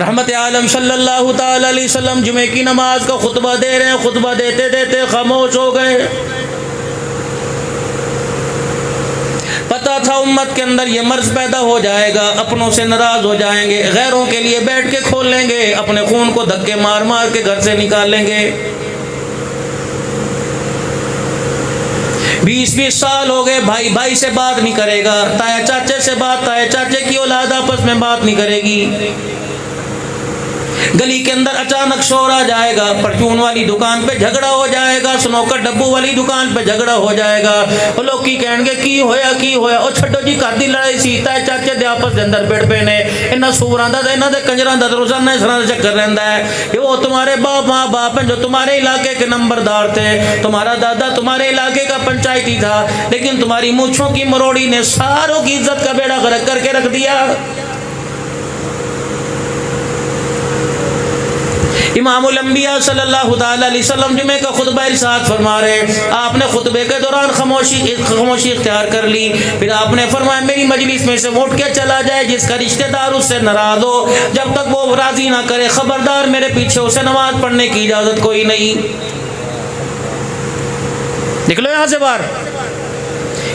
रहमत आलम सल्लल्लाहु ताला अलैहि वसल्लम जुमे की नमाज का खुतबा दे रहे हैं, खुतबा देते देते खामोश हो गए। पता था उम्मत के अंदर ये मर्ज पैदा हो जाएगा, अपनों से नाराज हो जाएंगे, गैरों के लिए बैठ के खोल लेंगे, अपने खून को धक्के मार मार के घर से निकालेंगे। 20-20 साल हो गए, भाई भाई से बात नहीं करेगा, ताया चाचे से बात, ताया चाचे की औलाद आपस में बात नहीं करेगी। गली के अंदर अचानक शोर आ जाएगा, परचून वाली दुकान पे झगड़ा हो जाएगा, स्नोकर डब्बू वाली दुकान पे झगड़ा हो जाएगा। वो लोग की कहेंगे की होया ओ छड्डो जी घर दी लड़ाई सी, ताए चाचे दे आपस दे अंदर बिड़ पे ने, इन्हां सूरां दा ते इन्हां दे कंजरां दा रोजाना इस तरह चक्कर रहंदा है। ये वो तुम्हारे बाप माँ बाप हैं जो तुम्हारे इलाके के नंबरदार थे, तुम्हारा दादा तुम्हारे इलाके का पंचायती था, लेकिन तुम्हारी मूंछों की मरोड़ी ने सारों की इज्जत का बेड़ा गर्क करके रख दिया। इमामुल अंबिया सल्लल्लाहु अलैहि वसल्लम जुमे का खुतबा इरशाद फरमा रहे, आपने खुतबे के दौरान खामोशी इख्तियार कर ली, फिर आपने फरमाया मेरी मजलिस में से उठ के चला जाए जिसका रिश्तेदार उससे नाराज हो, जब तक वो राजी ना करे खबरदार मेरे पीछे उसे नमाज पढ़ने की इजाजत कोई नहीं। निकलो यहाँ से बाहर।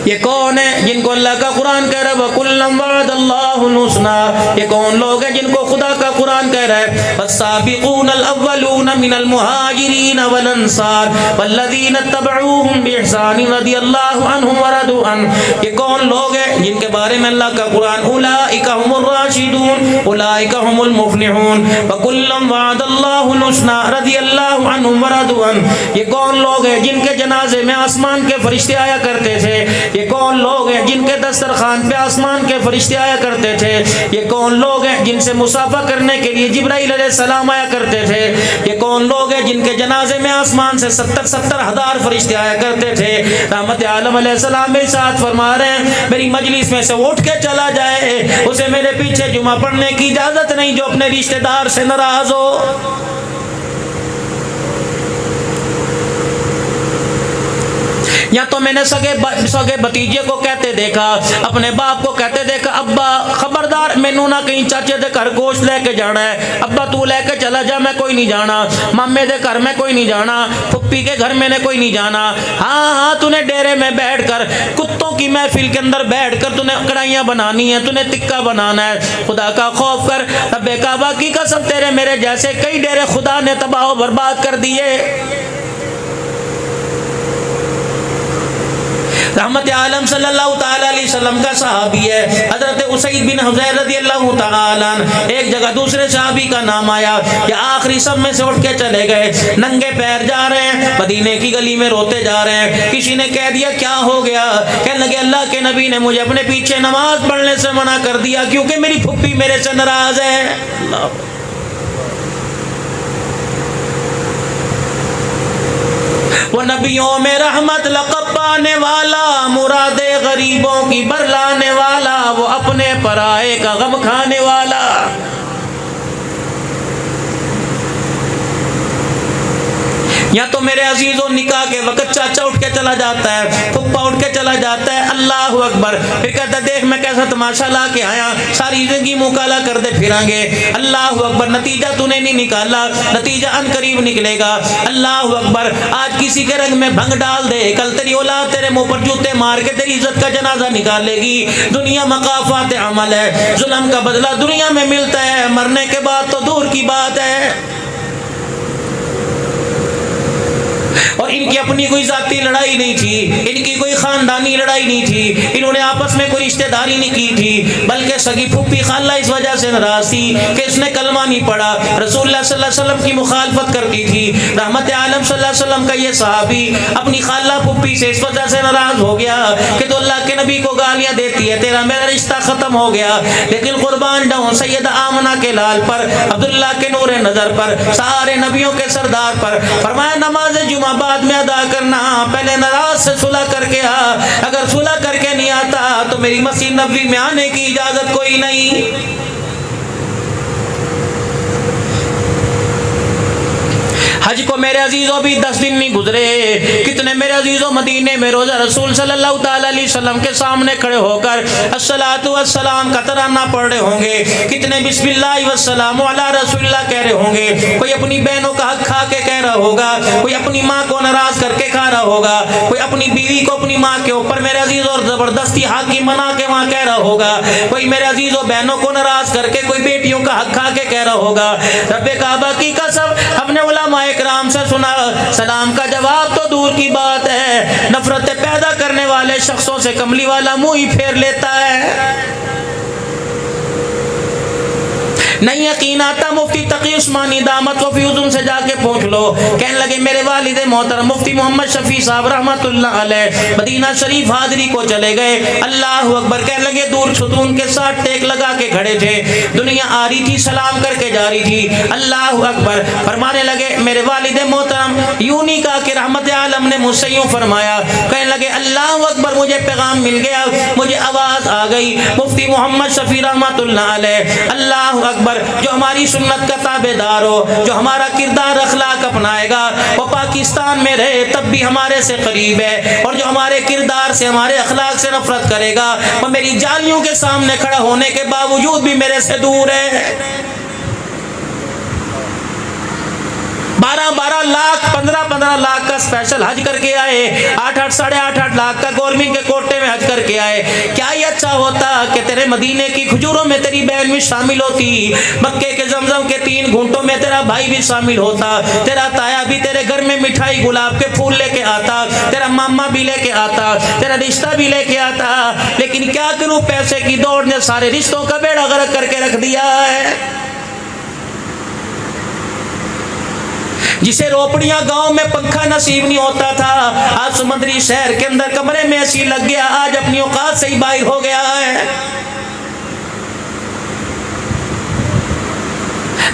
ये कौन है जिनको अल्लाह का कुरान कह रहा है वकुल्लम वअदल्लाहुल हुस्ना? ये कौन लोग हैं जिनको खुदा का कुरान कह रहा है वस्साबिकूनल अव्वलून मिनल मुहाजिरीन वल अंसार वल्लज़ीना तबऊहुम बिइहसान रदियल्लाहु अन्हुम व रदू अन? ये कौन लोग हैं जिनके बारे में अल्लाह का कुरान उलाइका हुमुर राशिदून उलाइका हुमुल मुफ्लिहून वकुल्लम वअदल्लाहुल हुस्ना रदियल्लाहु अन्हुम व रदू अन? ये कौन लोग हैं जिनके जनाजे में आसमान के फरिश्ते आया करते थे? ये कौन लोग हैं जिनके दस्तरखान पे आसमान के फरिश्ते आया करते थे? ये कौन लोग हैं जिनसे मुसाफा करने के लिए जिब्राइल अलैहिस्सलाम आया करते थे? ये कौन लोग हैं जिनके जनाजे में आसमान से 70 हज़ार फरिश्ते आया करते थे? रहमत आलम अलैहिस्सलाम मेरे साथ फरमा रहे हैं मेरी मजलिस में से उठ के चला जाए उसे मेरे पीछे जुमा पढ़ने की इजाजत नहीं जो अपने रिश्तेदार से नाराज हो। या तो मैंने सगे भतीजे को कहते देखा, अपने बाप को कहते देखा अब्बा खबरदार मैनू ना कहीं चाचे दे घर गोश्त लेके जाना है, अब्बा तू लेके चला जा मैं कोई नहीं जाना, मामे दे घर में कोई नहीं जाना, फुप्पी के घर मैंने कोई नहीं जाना। हाँ तूने डेरे में बैठ कर कुत्तों की महफिल के अंदर बैठ कर तूने कढ़ाइयाँ बनानी है, तूने टिक्का बनाना है, खुदा का खौफ कर। रब्बे काबा की कसम तेरे मेरे जैसे कई डेरे खुदा ने तबाह बर्बाद कर दिए। रहमत आलम सल्लल्लाहु ताला अलैहि वसल्लम का सहाबी है हजरत उसैद बिन हुज़ैर रदियल्लाहु ताला अन्हु। एक जगह दूसरे सहाबी का नाम आया कि आखिरी सब में से उठ के चले गए, नंगे पैर जा रहे हैं, मदीने की गली में रोते जा रहे हैं। किसी ने कह दिया क्या हो गया? कहने लगे अल्लाह के नबी ने मुझे अपने पीछे नमाज पढ़ने से मना कर दिया क्योंकि मेरी फुप्पी मेरे से नाराज है। अल्लाह वो नबियों में रहमत लक़ब पाने वाला, मुरादे गरीबों की बरलाने वाला, वो अपने पराए का गम खाने वाला। या तो मेरे अजीजों निकाह के वक्त चाचा उठ के चला जाता है, फुप्पा उठ के चला जाता है, अल्लाह अकबर, फिर कहता है देख मैं कैसा तमाशा ला के आया, सारी जिंदगी मुंह काला कर दे फिरांगे, अल्लाह अकबर, नतीजा तूने नहीं निकाला, नतीजा अनकरीब निकलेगा। अल्लाह अकबर, आज किसी के रंग में भंग डाल दे, कल तेरी औलाद तेरे मुंह पर जूते मार के तेरी इज्जत का जनाजा निकालेगी। दुनिया मकाफात अमल है, जुल्म का बदला दुनिया में मिलता है, मरने के बाद तो दूर की बात है। और इनकी अपनी कोई जाती लड़ाई नहीं थी, इनकी कोई खानदानी लड़ाई नहीं थी, इन्होंने आपस में कोई रिश्तेदारी नहीं की थी, बल्कि सगी फूफी खाला इस वजह से नाराज थी कि इसने कलमा नहीं पढ़ा, रसूलुल्लाह सल्लल्लाहु अलैहि वसल्लम की मुखालफत करती थी। रहमत आलम सल्लल्लाहु अलैहि वसल्लम का ये सहाबी अपनी खाला फूफी से इस वजह से नाराज हो गया कि तो अल्लाह के नबी को गालियां देती है, तेरा मेरा रिश्ता खत्म हो गया। लेकिन कुर्बान जाऊं सैयदा आमना के लाल पर, अब्दुल्लाह के नूर नजर पर, सारे नबियों के सरदार पर, फरमाया नमाज जुमा बाद में अदा करना, पहले नाराज से सुलह करके आ, अगर सुलह करके नहीं आता तो मेरी मस्जिद नबवी में आने की इजाजत कोई नहीं। हज को मेरे अजीजों भी 10 दिन नहीं गुजरे, कितने मेरे अजीजों मदीने में रोजा रसूल सल्लल्लाहु अलैहि वसल्लम के सामने खड़े होकर अस्सलातु वस्सलाम का तराना पढ़ रहे होंगे, कितने बिस्मिल्लाह वस्सलामु अला रसूलिल्लाह कह रहे होंगे। कोई अपनी बहनों का हक खा के कह रहा होगा, कोई अपनी माँ को नाराज करके खा रहा होगा, कोई अपनी बीवी को अपनी माँ के ऊपर मेरे अजीज और जबरदस्ती हाकिम बना के वहाँ कह रहा होगा, कोई मेरे अजीजों बहनों को नाराज करके कोई बेटियों का हक खा के कह रहा होगा। रब्बे काबा की कसम हमने उलमाए किराम से सुना, सलाम का जवाब तो दूर की बात है, नफरतें पैदा करने वाले शख्सों से कमली वाला मुंह ही फेर लेता है। नहीं यकीन आता, मुफ्ती तकी उस्मानी दामत को फ्यूजुम से जाके पूछ लो। कहने लगे मेरे वालिद मोहतरम मुफ्ती मोहम्मद शफी साहब रहमतुल्लाह अलैह मदीना शरीफ हाजिरी को चले गए। अल्लाह अकबर कहने लगे, दूर सुतून के साथ टेक लगा के खड़े थे, दुनिया आ रही थी सलाम करके जा रही थी। अल्लाह अकबर फरमाने लगे, मेरे वालिद मोहतरम यूं नहीं कहा कि रहमत आलम ने मुझसे यूं फरमाया। कहने लगे अल्लाह अकबर मुझे पैगाम मिल गया, मुझे आवाज आ गई। मुफ्ती मोहम्मद शफी रहमतुल्लाह अलैह अल्लाह अकबर जो हमारी सुन्नत का ताबेदार हो, जो हमारा किरदार अखलाक अपनाएगा, वो पाकिस्तान में रहे तब भी हमारे से करीब है, और जो हमारे किरदार से हमारे अखलाक से नफरत करेगा वो मेरी जालियों के सामने खड़ा होने के बावजूद भी मेरे से दूर है। 12-12 लाख 15-15 लाख का स्पेशल हज करके आए, 8-8 साढ़े 8-8 लाख का गवर्नमेंट के कोटे में हज करके आए। क्या ही अच्छा होता कि तेरे मदीने की खजूरों में तेरी बहन भी शामिल होती, मक्के के जमजम के 3 घूंटों में तेरा भाई भी शामिल होता, तेरा ताया भी तेरे घर में मिठाई गुलाब के फूल लेके आता, तेरा मामा भी लेके आता, तेरा रिश्ता भी लेके आता। लेकिन क्या करूं, पैसे की दौड़ ने सारे रिश्तों का बेड़ा गर्क करके रख दिया है। जिसे रोपड़ियां गांव में पंखा नसीब नहीं होता था, आज समुद्री शहर के अंदर कमरे में एसी लग गया, आज अपनी औकात से ही बाहर हो गया है।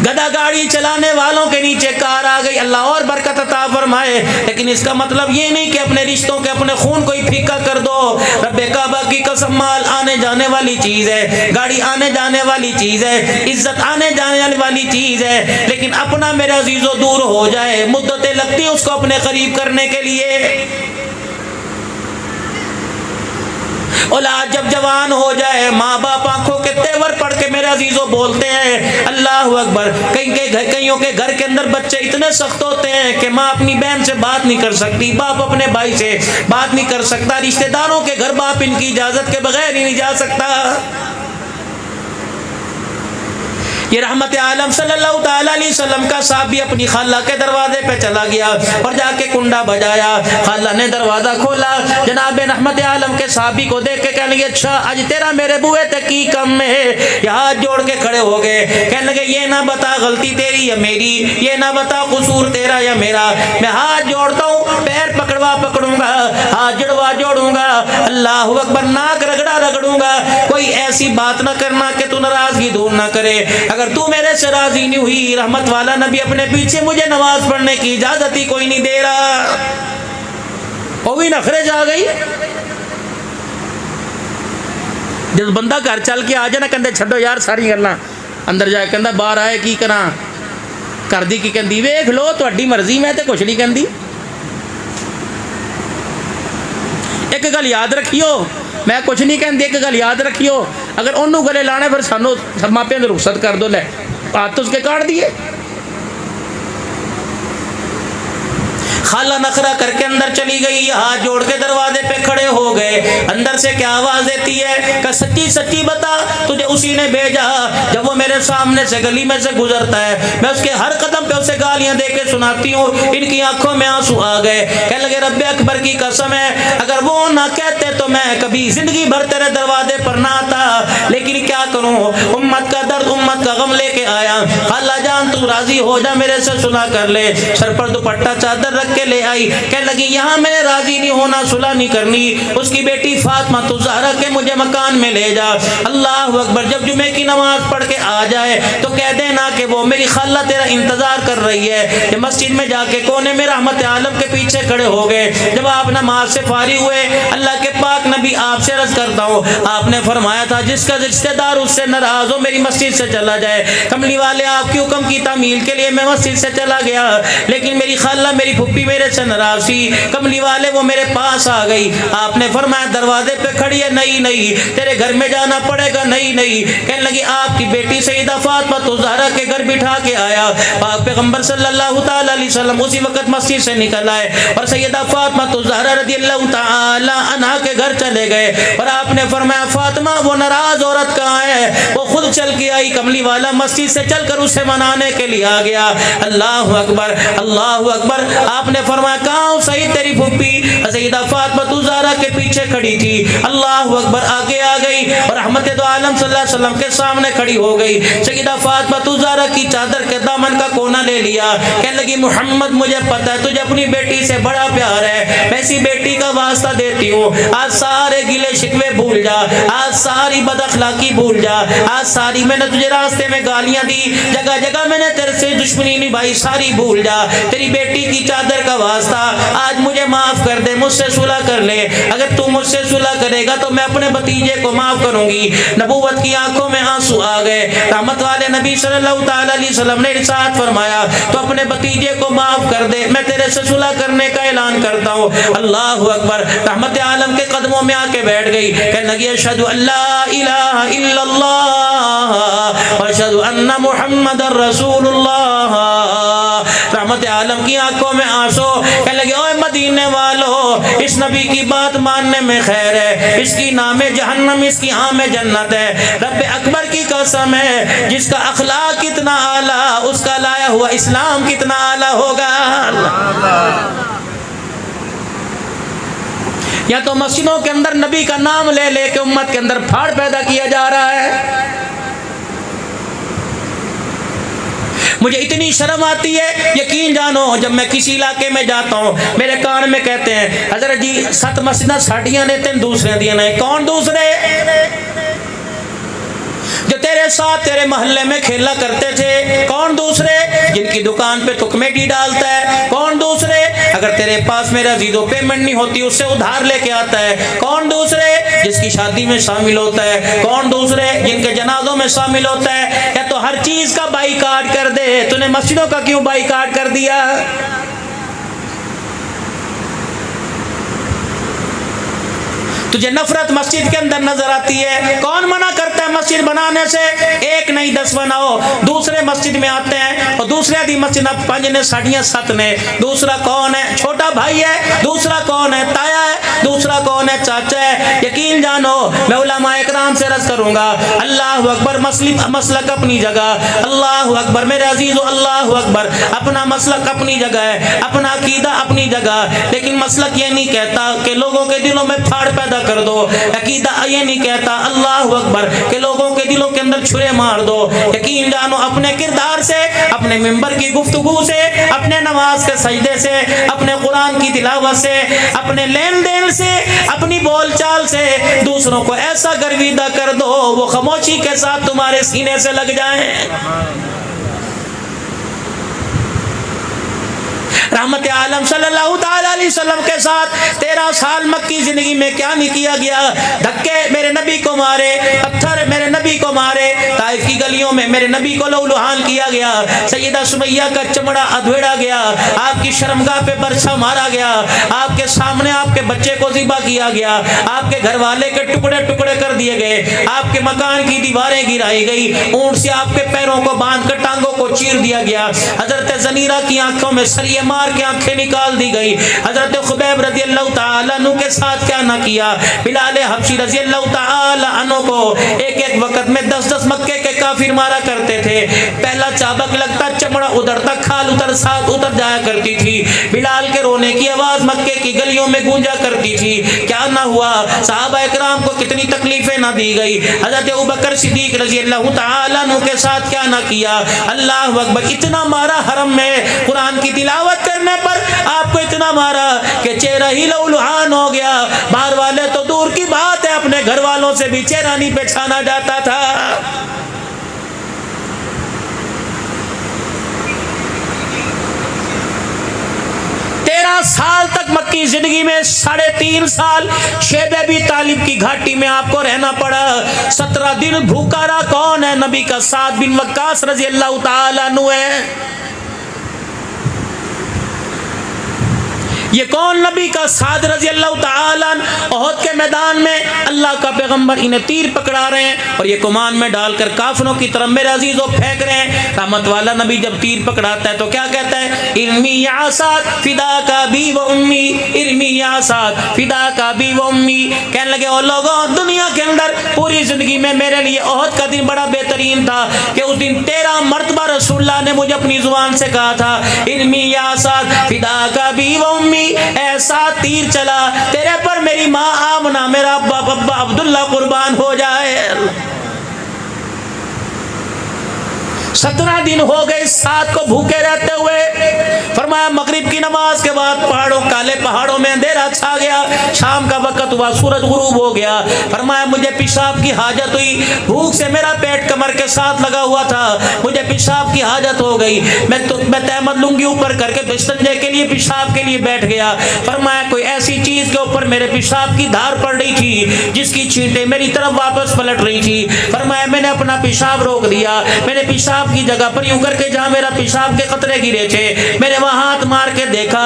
गधा गाड़ी चलाने वालों के नीचे कार आ गई, अल्लाह और बरकत अता फरमाए। लेकिन इसका मतलब ये नहीं कि अपने रिश्तों के अपने खून को ही फीका कर दो। रब्बे काबा की कसम, माल आने जाने वाली चीज है, गाड़ी आने जाने वाली चीज है, इज्जत आने जाने वाली चीज है, लेकिन अपना मेरे अजीजों दूर हो जाए मुद्दतें लगती है उसको अपने करीब करने के लिए। औलाद जब जवान हो जाए, माँ बाप आंखों के तेवर पढ़ के मेरे अजीजों बोलते हैं अल्लाह अकबर। कईयों के घर के अंदर बच्चे इतने सख्त होते हैं कि माँ अपनी बहन से बात नहीं कर सकती, बाप अपने भाई से बात नहीं कर सकता, रिश्तेदारों के घर बाप इनकी इजाजत के बगैर ही नहीं जा सकता। ये रहमत आलम सल्लल्लाहु अलैहि वसल्लम का साहबी अपनी खाला के दरवाजे पे चला गया और जाके कुंडा बजाया। खाला ने दरवाजा खोला, जनाब रहमत आलम के साहबी को देख के कहने लगे, अच्छा आज तेरा मेरे बुए तक की कम है। हाथ जोड़ के खड़े हो गए, कहने लगे ये ना बता गलती तेरी या मेरी, ये ना बता कसूर तेरा या मेरा, मैं हाथ जोड़ता हूँ, पैर पकड़ूंगा, हाथ जोड़वा जोड़ूंगा, अल्लाह अकबर, नाक रगड़ा रगड़ूंगा। कोई ऐसी बात ना करना कि तू नाराजगी दूर ना करे। अगर तू मेरे से राजी नहीं हुई, रहमत वाला नबी अपने पीछे मुझे नमाज पढ़ने की इजाजत ही कोई नहीं दे रहा। वो भी नखरे जा गई। जब बंदा घर चल के आ जाए ना, कहते छड्डो यार सारी गल्लां, अंदर जाए कहता बाहर आए की करा, कर दी की कहती वेख लो तुहाडी मर्जी, मैं तो कुछ नहीं कहती। एक गल याद रखियो, मैं कुछ नहीं कहती, एक गल याद रखियो, अगर उन्होंने गले लाने फिर सानू मापिया ने रुखसत कर दो, ले हाथ तो उसके काट दिए। खाला नखरा करके अंदर चली गई, हाथ जोड़ के दरवाजे पे खड़े हो गए। अंदर से क्या आवाज देती है कि सच्ची सच्ची बता, तुझे उसी ने भेजा। जब वो मेरे सामने से गली में से गुजरता है, मैं उसके हर कदम पे उसे गालियां दे के सुनाती हूँ। इनकी आंखों में आंसू आ गए, कहने लगे रब्बे अकबर की कसम है, अगर वो ना कहते तो मैं कभी जिंदगी भर तेरे दरवाजे पर ना आता। लेकिन क्या करूँ, उम्मत का दर्द, उम्मत का गम लेके आया। खाला जान तू राजी हो जा, मेरे से सुना कर ले। सर पर दुपट्टा चादर रख के ले आई, कहने लगी यहाँ मैंने राजी नहीं होना, सुलह नहीं करनी। उसकी बेटी फातिमा तू ज़हरा के मुझे मकान में ले जा। अल्लाह अकबर, जब जुमे की नमाज पढ़ के आ जाए तो कह देना कि वो मेरी खाला तेरा इंतजार कर रही है। जब मस्जिद में जाके कोने में रहमत आलम के पीछे खड़े हो गए, जब आप नमाज से फारिग हुए, अल्लाह के पाक नबी आपसे अर्ज करता हूँ, आपने आपने फरमाया था जिसका रिश्तेदार उससे नाराज हो मेरी मस्जिद से चला जाए। कमली वाले आपके हुक्म की तामील के लिए मैं मस्जिद से चला गया, लेकिन मेरी खाला मेरी फुप्पी मेरे से नाराज थी। कमली वाले वो मेरे पास आ गई, आपने फरमाया दरवाजे पे खड़ी है, नहीं नहीं तेरे घर में जाना पड़ेगा, नहीं नहीं। कहने लगी आपकी बेटी सईदा फातिमा ज़हरा के घर बिठा के आया। पाक पैगंबर सल्लल्लाहु ताला अलैहि वसल्लम उसी वक्त मस्जिद से निकल आए और सैयदा फातिमा ज़हरा रज़ियल्लाहु ताला अन्हा के घर चले गए और आपने फरमाया फातिमा वो नाराज औरत कहाँ है? वो खुद चल के आई। कमली वाला मस्जिद से चलकर उसे मनाने के लिए आ गया। अल्लाहु अकबर अल्लाहु अकबर। आपने फरमाया कहाँ सही तेरी फुप्पी? सैयदा फातिमा ज़हरा के पीछे खड़ी थी। अल्लाहु अकबर आगे आ गई और रहमत दो आलम सल्लल्लाहु अलैहि वसल्लम के सामने खड़ी हो गई। सैयदा फातिमा ज़हरा की चादर के दामन का कोना ले लिया। कहने लगी मोहम्मद मुझे पता है तुझे अपनी बेटी से बड़ा प्यार है, मैं इसी बेटी का वास्ता देती हूँ। आज सारे गिले शिकवे भूल जा, आज सारी बदअखलाकी भूल जा, आज सारी मैंने तुझे रास्ते में गालियां दी, जगह जगह मैंने तेरे से दुश्मनी निभाई, सारी भूल जा। तेरी बेटी की चादर का वास्ता आज मुझे माफ कर दे, मुझसे सुलह कर ले। अगर तू मुझसे सुलह करेगा तो मैं अपने भतीजे को माफ करूंगी। नबूवत की आंखों में आंसू आ गए। रहमत वाले नबी सल्लल्लाहु अलैहि वसल्लम ने इरशाद फरमाया तो अपने भतीजे को माफ कर दे, मैं तेरे से सुलह करने का ऐलान करता हूँ। अल्लाहु अकबर। रहमत आलम के कदमों में आके बैठ गई। कहने लगी अशहदु अल्ला इलाहा इल्लल्लाह व अशहदु अन्ना मुहम्मदर रसूलुल्लाह। रहमत आलम की आंखों में आंसू। कहने लगे ओए मदीने वालों, इस नबी की बात मानने में खैर है, इसकी नाम जहन्नम इसकी आम जन्नत है। रब्बे अकबर की कसम है जिसका अखलाक कितना आला उसका लाया हुआ इस्लाम कितना आला होगा। या तो मस्जिदों के अंदर नबी का नाम ले लेके उम्मत के अंदर फाड़ पैदा किया जा रहा है। मुझे इतनी शर्म आती है, यकीन जानो जब मैं किसी इलाके में जाता हूँ मेरे कान में कहते हैं हजरत जी 7 मस्जिदां साड़ियां ने 3 दूसरे दिया ने। कौन दूसरे? जो तेरे साथ तेरे मोहल्ले में खेला करते थे। कौन दूसरे? जिनकी दुकान पे तू कमेटी डालता है। कौन दूसरे? अगर तेरे पास मेरा जीरो पेमेंट नहीं होती उससे उधार लेके आता है। कौन दूसरे? जिसकी शादी में शामिल होता है। कौन दूसरे? जिनके जनाजों में शामिल होता है। या तो हर चीज का बाइकाट कर दे, तूने मस्जिदों का क्यों बाइकाट कर दिया? तुझे नफरत मस्जिद के अंदर नजर आती है। कौन मना करता है मस्जिद बनाने से? एक नहीं 10 बनाओ। दूसरे मस्जिद में आते हैं और दूसरे दी मस्जिद 5 ने साड़ियां 7 ने। दूसरा कौन है? छोटा भाई है। दूसरा कौन है? ताया है। दूसरा कौन है? चाचा है। यकीन जानो मैं उलमाए इकराम से अर्ज करूंगा अल्लाह अकबर। मसलक अपनी जगह, अल्लाह अकबर मेरे अजीजों, अल्लाह अकबर। अपना मसलक अपनी जगह है, अपना अकीदा अपनी जगह, लेकिन मसलक ये नहीं कहता कि लोगों के दिलों में फाड़ पैदा कर दो। अकीदा ये नहीं कहता अल्लाह अकबर के लोगों के दिलों के अंदर छुरे मार दो। यकीन जानो अपने किरदार से, अपने मिंबर की गुफ्तगू से, अपने नमाज के सजदे से, अपने कुरान की तिलावत से, अपने लेन देन से, अपनी बोलचाल से दूसरों को ऐसा गर्विदा कर दो वो खामोशी के साथ तुम्हारे सीने से लग जाएं। रहमत आलम सल्लल्लाहु अलैहि वसल्लम के साथ 13 साल मक्की जिंदगी में क्या नहीं किया गया। धक्के मेरे नबी को मारे, पत्थर मेरे नबी को मारे, ताइफ की गलियों में मेरे नबी को लहूलुहान किया गया, सैयदा सुमैया का चमड़ा अधेड़ा गया, आपकी शर्मगाह पे बरछा मारा गया, आपके सामने आपके बच्चे को ज़िबा किया गया, आपके घर वाले के टुकड़े टुकड़े कर दिए गए, आपके मकान की दीवारें गिराई गई, ऊंट से आपके पैरों को बांध कर टांगों को चीर दिया गया। हजरत ज़नीरा की आंखों में सरिये मार के आंखें निकाल दी गई। हजरत खुबैब रज़ियल्लाहु ताला अन्हु के साथ क्या ना किया। बिलाल हबशी रज़ियल्लाहु ताला अन्हु को एक वक्त में 10-10 मक्के के काफिर मारा करते थे। पहला चाबक लगता, चमड़ा उतरता, खाल उतर जाया करती थी। बिलाल के रोने की आवाज मक्के की गलियों में गूंजा करती थी। क्या ना हुआ, सहाबा इकराम को कितनी तकलीफें ना दी गई। हजरत अबू बकर सिद्दीक रज़ियल्लाहु ताला अन्हु के साथ क्या ना किया। अल्लाह अकबर। इतना मारा हरम में कुरान की तिलावत करने पर, आपको इतना मारा कि चेहरा ही लहूलुहान हो गया। बाहर वाले तो दूर की बात है, अपने घर वालों से भी चेहरा नहीं पहचाना जाता था। 13 साल तक मुबारक मक्की जिंदगी में 3.5 साल शेब अबी तालिब की घाटी में आपको रहना पड़ा। 17 दिन भूखा रहा। कौन है? नबी का साद बिन वक्कास रजी अल्लाह ताला अन्हु है। ये कौन? नबी का साद रजी अल्लाह ताला ओहद के मैदान में अल्लाह का पैगंबर इन्हें तीर पकड़ा रहे हैं और ये कुमान में डालकर काफिरों की तरफ मेरे अजीजों फेंक रहे हैं। रहमत वाला नबी जब तीर पकड़ाता है तो क्या कहता है? इर्मी या साद फिदा का बी व उम्मी, इर्मी या साद फिदा का बी व उम्मी। कहने लगे ओ लोगों, दुनिया के अंदर पूरी जिंदगी में मेरे लिए ओहद का दिन बड़ा बेहतरीन था कि उस दिन 13 मरतबा रसूलुल्लाह ने मुझे अपनी जुबान से कहा था, इर्मी या साद फिदा का बी व उम्मी, ऐसा तीर चला तेरे पर मेरी माँ आमना मेरा अब्बा अब्दुल्ला कुर्बान हो जाए। 17 दिन हो गए साथ को भूखे रहते हुए। फरमाया मगरिब की नमाज के बाद पहाड़ों, काले पहाड़ों में अंधेरा छा गया। शाम का वक्त हुआ, सूरज गुरूब हो गया। फरमाया मुझे पेशाब की हाजत हुई। भूख से मेरा पेट कमर के साथ लगा हुआ था। मुझे पेशाब की हाजत हो गई। मैं तहमत लुंगी ऊपर करके बिस्तंजे के लिए, पेशाब के लिए बैठ गया। फरमाया कोई ऐसी चीज के ऊपर मेरे पेशाब की धार पड़ रही थी जिसकी छींटे मेरी तरफ वापस पलट रही थी। फरमाया मैंने अपना पेशाब रोक दिया। मैंने पेशाब की जगह पर यूं करके जहां मेरा पेशाब के कतरे गिरे थे मैंने वहां हाथ मार के देखा,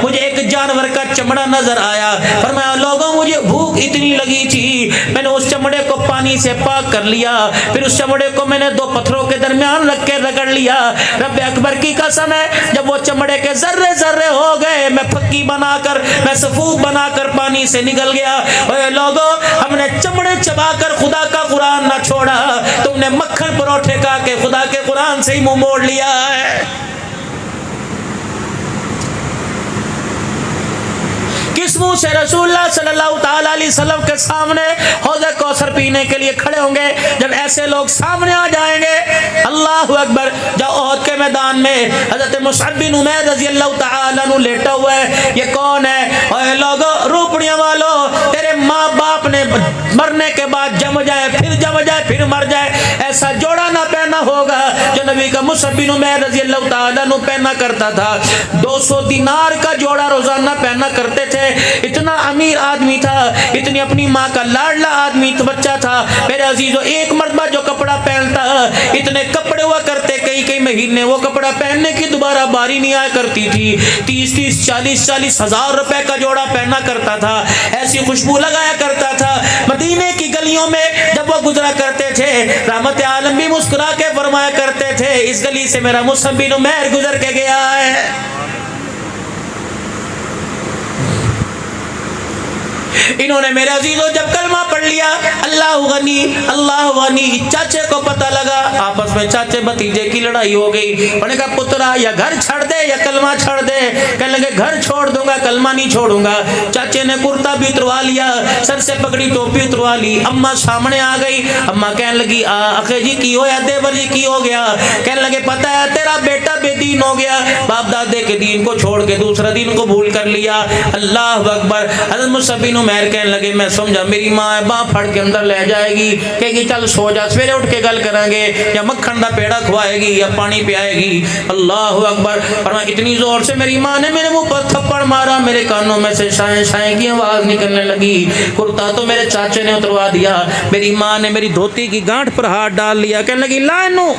मुझे एक जानवर का चमड़ा नजर आया। फरमाया लोगों, मुझे भूख इतनी लगी थी, मैंने उस चमड़े को पानी से पाक कर लिया। फिर उस चमड़े को मैंने 2 पत्थरों के दरमियान रख के रगड़ लिया। रब्बे अकबर की कसम है, जब वो चमड़े के जर्रे जर्रे हो गए, मैं फक्की बनाकर, मैं सफूफ बनाकर पानी से निकल गया। ओए लोगों, हमने चमड़े चबाकर खुदा का कुरान ना छोड़ा, तुमने मक्खन परोठे खा के खुदा के कुरान से ही मुंह मोड़ लिया है। किस मुंह से रसूलुल्लाह सल्लल्लाहु ताला अलैहि वसल्लम के सामने हौज़े कौसर पीने के लिए खड़े होंगे जब ऐसे लोग सामने आ जाएंगे? अल्लाहु अकबर। जब ओहद के मैदान में हजरत मुसअब बिन उमैर रजी अल्लाह ताला अन्हु लेटा हुआ है। ये कौन है? ओए लोगों, रूपड़ियों वालों, तेरे माँ बाप ने मरने के बाद जम जाए, फिर जम जाए, फिर मर जाए, ऐसा जोड़ा ना पहना होगा जो नबी का मुसअब बिन उमैर रजी अल्लाह ताला अन्हु पहना करता था। 200 दिनार का जोड़ा रोजाना पहना करते थे। इतना अमीर आदमी था, इतनी अपनी माँ का लाडला आदमी तो बच्चा था। मेरे अजीजों, एक मर्तबा जो कपड़ा पहनता, इतने कपड़े हुआ करते, कई महीने वो कपड़ा पहनने की दोबारा बारी नहीं आया करती थी। 30 40 हजार रुपए का जोड़ा पहना करता था। ऐसी खुशबू लगाया करता था। मदीने की गलियों में जब वो गुजरा करते थे, रहमत आलम भी मुस्कुरा के फरमाया करते थे, इस गली से मेरा मुसअब बिन उमैर गुजर के गया है। इन्होंने मेरे अजीजों जब कलमा पढ़ लिया, अल्लाह गनी, चाचे को पता लगा, आपस में चाचे भतीजे की लड़ाई हो गई। उन्होंने कहा पुत्रा या घर छोड़ दे या कलमा छोड़ दे। कहने लगे घर छोड़ दूंगा, कलमा नहीं छोड़ूंगा। चाचे ने कुर्ता भी उतरवा लिया, सर से पगड़ी टोपी उतरवा ली। अम्मा सामने आ गई। अम्मा कहने लगी अखे जी की हो या देवर जी की हो गया? कहने लगे पता है तेरा बेटा बेदीन हो गया, बाप दादे के दीन को छोड़ के दूसरा दीन को भूल कर लिया। अल्लाह अकबर। हज़रत मुसअब बिन उमैर कहने लगे मैं समझा मेरी माँ है, बाँ फड़ के अंदर ले जाएगी, कहेगी चल सो जा, सवेरे उठ के गल करेंगे, या मक्खन का पेड़ा खवाएगी या पानी पियाएगी। अल्लाह अकबर। और इतनी जोर से मेरी माँ ने मेरे मुंह पर थप्पड़ मारा, मेरे कानों में से शाएं शाएं की आवाज निकलने लगी। कुर्ता तो मेरे चाचे ने उतरवा दिया। मेरी माँ ने मेरी धोती की गांठ पर हाथ डाल लिया। कहने लगी लानू।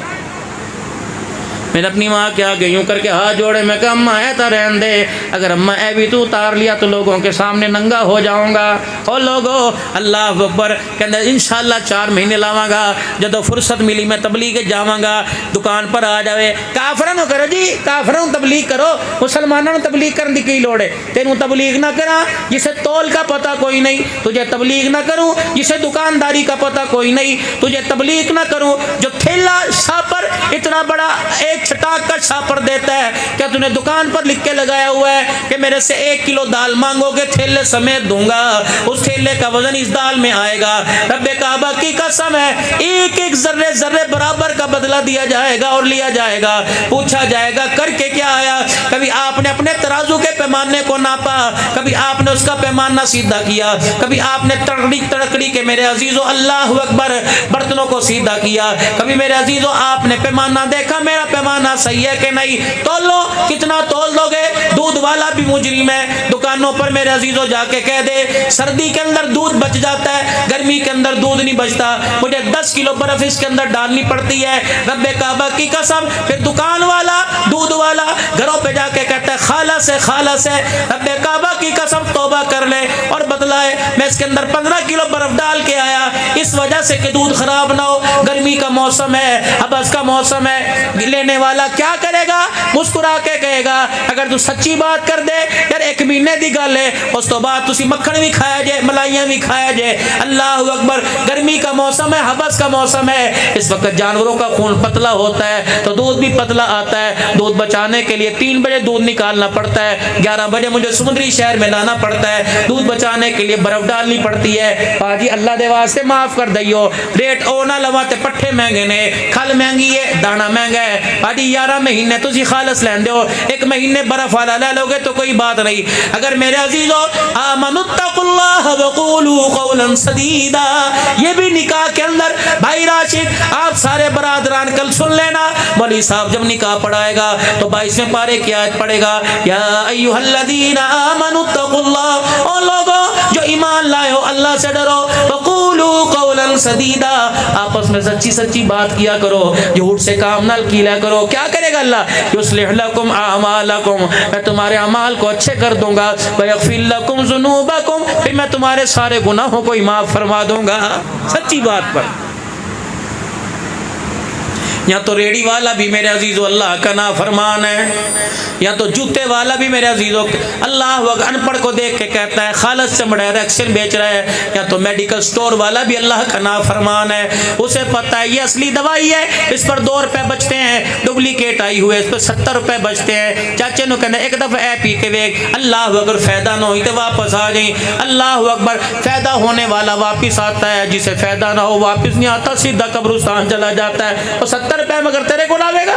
मैंने अपनी माँ के आगे यूं करके हाथ जोड़े। मैं कहा अम्मा ऐसा रहने दे, अगर अम्मा ऐ भी तू उतार लिया तो लोगों के सामने नंगा हो जाऊंगा। और लोगों अल्लाह अकबर। कहते इंशाअल्लाह 4 महीने लावांगा, जदों फुर्सत मिली मैं तबलीग जावांगा। दुकान पर आ जावे काफरां करो जी, काफरां तबलीग करो, मुसलमानों तबलीग करने की की लोड़ है? तेनू तबलीग ना करा जिसे तौल का पता कोई नहीं, तुझे तबलीग ना करूं जिसे दुकानदारी का पता कोई नहीं, तुझे तबलीग ना करूं जो ठेला छापर इतना बड़ा एक छटाक का छापर देता है। क्या तूने दुकान पर लिख के लगाया हुआ है कि मेरे से 1 किलो दाल मांगोगे ठेले समेत दूंगा, उस ठेले का वजन इस दाल में आएगा। रब्बे काबा की कसम है, एक एक जर्रे जर्रे बराबर का बदला दिया जाएगा और लिया जाएगा। पूछा जाएगा करके क्या आया? कभी आपने अपने तराजू के पैमाने को नापा, कभी आपने उसका पैमाना सीधा किया, कभी आपने तड़कड़ी तड़कड़ी के मेरे अजीजों अल्लाह अकबर बर्तनों को सीधा किया, कभी मेरे अजीजों आपने पैमाना देखा मेरा पैमाना सही है कि नहीं, तोल लो, कितना तोल दोगे। दूध वाला भी मुजरिम है, दुकानों पर मेरे अजीजों जाके कह दे सर्दी के अंदर दूध बच जाता है, गर्मी के अंदर दूध नहीं बचता, मुझे 10 किलो बर्फ इसके अंदर डालनी पड़ती है, रब्बे काबा की कसम। फिर दुकान वाला दूध वाला घरों पे जाके कहता है खाला से रब्बे काबा की कसम तौबा कर ले और बदलाए, मैं इसके अंदर 15 किलो बर्फ डाल के आया इस वजह से कि दूध खराब ना हो। गर्मी का मौसम है, हबस का मौसम है, लेने वाला क्या करेगा, मुस्कुरा के कहेगा अगर तू सच्ची बात कर दे यार 1 महीने की गल है, उस तो बाद तुसी मक्खन भी खाया जाए, मलाइयां भी खाया जाए। अल्लाह अकबर, गर्मी का मौसम है, हबस का मौसम है, इस वक्त जानवरों का खून पतला होता है तो दूध भी पतला आता है। दूध बचाने के लिए 3 बजे दूध निकालना पड़ता है, 11 बजे मुझे समुद्री शहर में लाना पड़ता है, दूध बचाने के लिए बर्फ डालनी पड़ती है। पाजी अल्लाह दे वास्ते माफ कर दियो, रेट ओ ना लवाते, पट्ठे महंगे ने, खल महंगी है, दाना महंगा है। पाजी 11 महीने तुसी खालस लेंदे हो, 1 महीने बर्फ वाला ले लोगे तो कोई बात नहीं। अगर मेरे अजीजों आमनुत्तकुल्लाह वक़ूलू क़ौलन सदीदा, ये भी निकाह के अंदर भाई राशिद आप सारे बरादरान कल सुन लेना, मौलवी साहब जब निकाह पढ़ाएगा तो 22वें पारे की आयत पढ़ेगा, या अय्युहल्लज़ीना आमनुत्तकुल्लाह, ओ लोगों जो ईमान लाए हो अल्लाह से डरो, वक़ूलू क़ौलन सदीदा, आपस में सच्ची सच्ची बात किया करो, झूठ से काम ना किया करो। क्या करेगा अल्लाह, युस्लिह लकुम आमालकुम, मैं तुम्हारे अमाल को अच्छे कर दूंगा, व यग़फिर लकुम ज़ुनूबकुम, फिर मैं तुम्हारे सारे गुनाहों को माफ फरमा दूंगा। सच्ची बात पर या तो रेडी वाला भी मेरे अजीजों अल्लाह का नाफरमान है, या तो जूते वाला भी मेरे अजीजों अल्लाह अनपढ़ को देख के कहता है खालस से मडेरेक्शन बेच रहा है, या तो मेडिकल स्टोर वाला भी अल्लाह का नाफरमान है, उसे पता है ये असली दवाई है, इस पर 2 रुपए बचते हैं, डुप्लीकेट आई हुए इस पर 70 रुपए बचते हैं। चाचे नु कहते एक दफ़ा ए पी के वेख, अल्लाह अगर फ़ायदा ना हो तो वापस आ जाए। अल्लाह अकबर, फ़ायदा होने वाला वापस आता है, जिसे फ़ायदा ना हो वापस नहीं आता, सीधा कब्रिस्तान चला जाता है। और 70 रुपए मगर तेरे को लावेगा।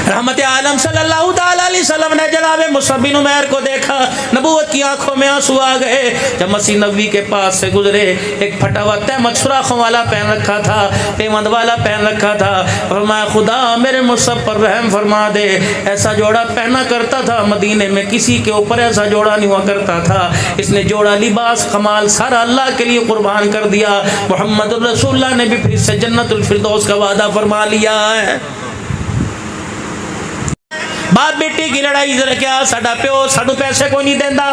रहमत आलम सल्लल्लाहु अलैहि वसल्लम ने जनाब मुसअब बिन उमैर को देखा, नबूवत की आंखों में आंसू आ गए। जब मसीह नबी के पास से गुजरे, एक फटा हुआ तहमत सुराखों वाला पहन रखा था, पेमंद वाला पहन रखा था, फरमाया खुदा मेरे मुसअब पर रहम फरमा दे, ऐसा जोड़ा पहना करता था मदीने में, किसी के ऊपर ऐसा जोड़ा नहीं हुआ करता था, इसने जोड़ा लिबास कमाल सारा अल्लाह के लिए कुर्बान कर दिया। मोहम्मद रसूलुल्लाह ने भी फिर से जन्नतुल फिरदौस का वादा फरमा लिया है। बाप बेटी की लड़ाई जरा क्या, साडा प्यो साडू पैसे कोई नहीं देता,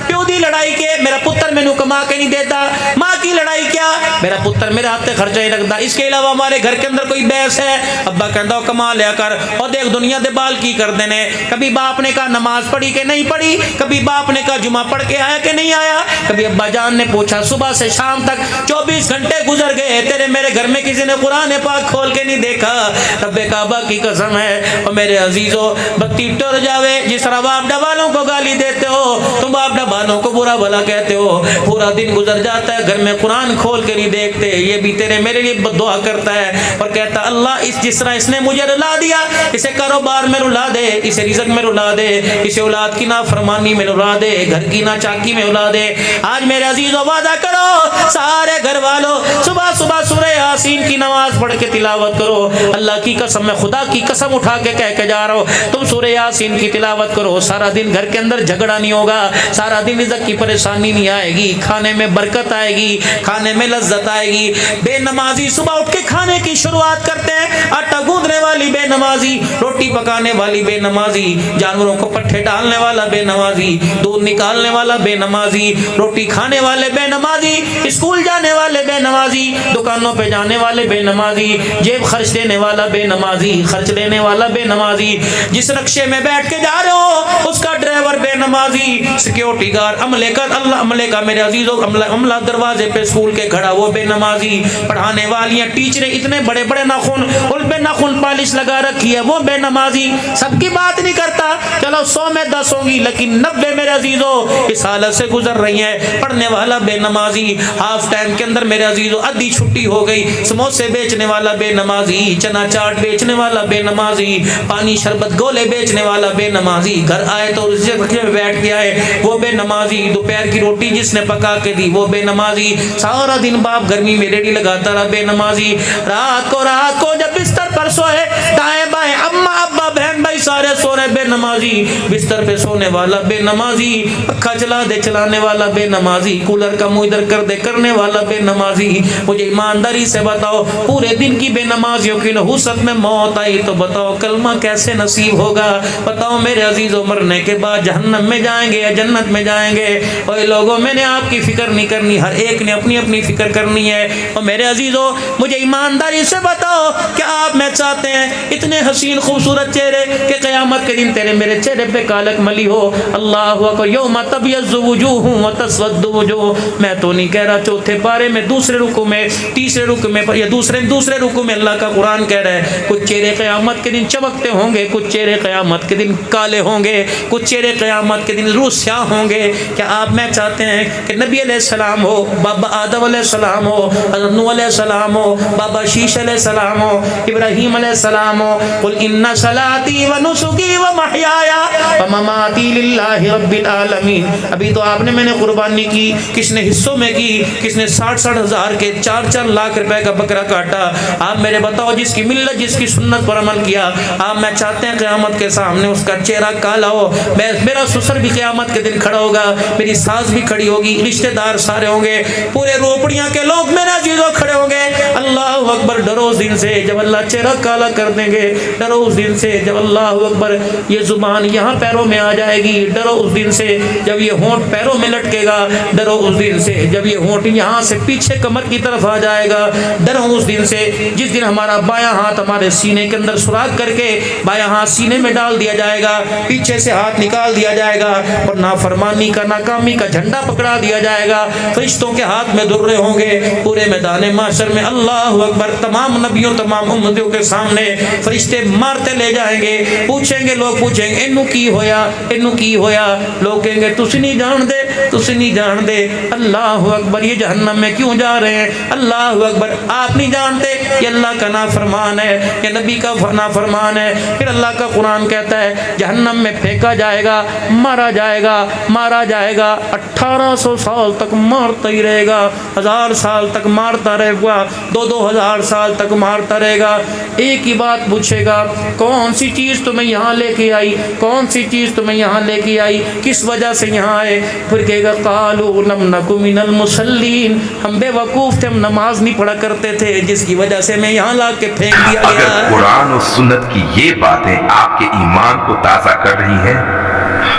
प्यो की लड़ाई के मेरा पुत्र मैनू कमा के नहीं देता, माँ की लड़ाई क्या मेरा पुत्र मेरे हाथ खर्चा ही रखता। इसके अलावा हमारे घर के अंदर कोई बहस है, अब्बा कहता कमा लिया कर, और देख दुनिया के बाल की कर देने। कभी बाप ने कहा नमाज पढ़ी के नहीं पढ़ी, कभी बाप ने कहा जुमा पढ़ के आया कि नहीं आया, कभी अब्बा जान ने पूछा सुबह से शाम तक 24 घंटे गुजर गए, तेरे मेरे घर में किसी ने कुरान पाक खोल के नहीं देखा। रब्बे काबा की कसम है और मेरे अजीजों बत्ती टूट जावे, जिस तरह बाप वालों को गाली देते हो, तुम बाप वालों को बुरा भला कहते हो, पूरा दिन गुजर जाता है घर में कुरान खोल के नहीं देखते, ये भी तेरे मेरे लिए दुआ करता है और कहता अल्लाह इस जिस तरह इसने मुझे रुला दिया, इसे कारोबार में रुला दे, इसे रिज़्क़ में रुला दे, इसे औलाद की नाफरमानी में रुला दे, घर की नाचाकी में रुला दे। आज मेरे अजीजों वादा करो सारे घर वालों सुबह सुबह सूरह यासीन की नमाज पढ़ के तिलावत करो। अल्लाह की कसम, मैं खुदा की कसम उठा के कह के जा रहा हूँ, तुम सूरह यासीन की तिलावत करो, सारा दिन घर के अंदर झगड़ा नहीं होगा, सारा दिन रिज़्क़ की परेशानी नहीं आएगी, खाने में बरकत आएगी, खाने में लज्जत आएगी। बेनमाजी सुबह उठ के खाने की शुरुआत करते हैं, आटा गूंदने वाली बेनमाजी, रोटी पकाने वाली बेनमाजी, जानवरों को पट्ठे डालने वाला बेनमाजी, दूध निकालने वाला बेनमाजी, रोटी खाने वाले बेनमाजी, स्कूल जाने वाले बेनमाजी, दुकानों पे जाने वाले बेनमाजी, जेब खर्च देने वाला बेनमाजी, खर्च लेने वाला बेनमाजी, जिस रक्शे में बैठ के जा रहे हो उसका ड्राइवर बेनमाजी, सिक्योरिटी गार्ड अमले का मेरे अजीजों अमला दरवाजे पे स्कूल के खड़ा वो वो बेनमाजी। पढ़ाने वालियां टीचरें इतने बड़े बड़े नाखून, उन पे नाखून पॉलिश लगा रखी है, वो बेनमाजी। सबकी बात नहीं करता, चलो 100 में 10 होगी, लेकिन 90 मेरे अजीजों इस हालत से गुजर रही हैं। पढ़ने वाला बेनमाजी, हाफ टाइम के अंदर मेरे अजीजों आधी छुट्टी हो गई, समोसे बेचने वाला बेनमाजी, चना चाट बेचने वाला बेनमाजी, पानी शरबत गोले बेचने वाला बेनमाजी, घर आए तो में बैठ गया है वो बेनमाजी, दोपहर की रोटी जिसने पका के दी वो बेनमाजी, सारा दिन बाप गर्मी में रेडी लगाता रहा बेनमाजी। रात को जब बिस्तर पर सोए, दाएं बाएं अम्मा अब्बा बहन भाई सारे सो रहे बेनमाजी, बिस्तर पे सोने वाला बेनमाजी, पक्का चला दे चलाने वाला बेनमाजी, कूलर का मुंह इधर कर दे करने वाला बेनमाजी। मुझे ईमानदारी से बताओ, पूरे दिन की बेनमाजियों की नहुसत में मौत आई तो बताओ कलमा कैसे नसीब होगा? बताओ मेरे अजीजों, मरने के बाद जहन्नम में जाएंगे या जन्नत में जाएंगे? और लोगों, मैंने आपकी फिक्र नहीं करनी, हर एक ने अपनी अपनी फिक्र करनी है। और मेरे अजीजों, मुझे ईमानदारी से बताओ, क्या आप मैं चाहते हैं इतने हसीन खूबसूरत चेहरे के क़यामत के दिन तेरे मेरे चेहरे पे कालक मली हो? अल्लाहु अकबर, यौम तबयज़्ज़ु वुजूह व तस्वद्दु वुजूह। मैं तो नहीं कह रहा, चौथे पारे में दूसरे रुकू में, तीसरे रुकू में या दूसरे रुकू में अल्लाह का कुरान कह रहा है, कुछ चेहरे क़यामत के दिन चमकते होंगे, कुछ चेहरे क़यामत के दिन काले होंगे, कुछ चेहरे क़यामत के दिन रूह स्याह होंगे। क्या आप मैं चाहते हैं कि नबी अलैहिस्सलाम हो, बाबा आदम अलैहिस्सलाम हो, हज़रत नूह अलैहिस्सलाम हो, बाबा शीश अलैहिस्सलाम हो, इब्राहीम अलैहिस्सलाम हो? कुल इन्ना सलाती व नुसुकी व महयाया व ममाती लिल्लाहि रब्बिल आलमीन। अभी तो आपने मैंने कुर्बानी की, किसने हिस्सों में की, किसने 60-60 हज़ार के 4-4 लाख रुपए का बकरा काटा? आप मेरे बताओ, जिसकी मिल्लत जिसकी सुन्नत पर अमल किया, आप मैं चाहते हैं क़यामत के सामने उसका चेहरा काला हो? मेरा ससुर भी क़यामत के दिन खड़ा होगा, मेरी सास भी खड़ी होगी, रिश्तेदार सारे होंगे, पूरे रोपड़ियां के लोग मेरे अजीजों खड़े होंगे। अल्लाह अकबर, डरो उस दिन से जब अल्लाह चेहरा काला कर देंगे, डरो उस दिन से जब अल्लाह अकबर ये जुबान यहाँ पैरों में आ जाएगी, डरो उस दिन से जब ये होंठ पैरों में लटकेगा, डरो उस दिन से जब ये होंठ यहाँ से पीछे कमर की तरफ आ जाएगा, डरो उस दिन से जिस दिन हमारा बायां हाथ हमारे सीने के अंदर सुराख करके बायां हाथ सीने में डाल दिया जाएगा, पीछे से हाथ निकाल दिया जाएगा और नाफरमानी का नाकामी का झंडा पकड़ा दिया जाएगा। फरिश्तों के हाथ में दुर्रे होंगे, पूरे मैदान माशर में अल्लाह अकबर तमाम नबियों तमाम उम्मतियों के सामने फरिश्ते मारते ले जाएंगे। पूछेंगे, लोग पूछेंगे इन्नू की होया, इन्नू की होया? लोग कहेंगे तुसी नहीं जान दे, तुसी नहीं जान दे। अल्लाह अकबर, ये जहन्नम में क्यों जा रहे हैं? अल्लाह अकबर, आप नहीं जानते ये अल्लाह का नाफरमान है, ये नबी का नाफरमान है। फिर अल्लाह का कुरान कहता है जहन्नम में फेंका जाएगा, मारा जाएगा, मारा जाएगा, 1800 साल तक मारता ही रहेगा, 1000 साल तक मारता रहेगा, 2-2000 साल तक मारता रहेगा। एक ही बात पूछेगा, कौन सी चीज़ तुम्हें यहाँ लेके आई, कौन सी चीज़ तुम्हें यहाँ लेके आई, किस वजह से यहाँ आए? फिर कहेगा कालू लम नकु मिनल मुसल्लीन, हम बेवकूफ़ थे, हम नमाज नहीं पढ़ा करते थे, जिसकी वजह से मैं यहाँ ला के फेंक दिया गया। अगर कुरान और सुन्नत की ये बातें आपके ईमान को ताज़ा कर रही हैं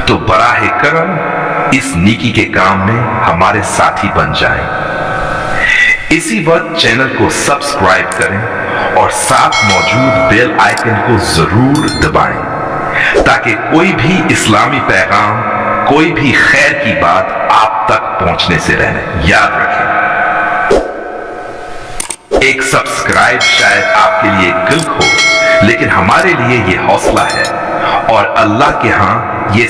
तो बराहे करम इस नेकी के काम में हमारे साथी बन जाएं। इसी वक्त चैनल को सब्सक्राइब करें और साथ मौजूद बेल आइकन को जरूर दबाएं ताकि कोई भी इस्लामी पैगाम, कोई भी खैर की बात आप तक पहुंचने से रहने। याद रखें, एक सब्सक्राइब शायद आपके लिए क्लिक हो, लेकिन हमारे लिए ये हौसला है और अल्लाह के यहाँ ये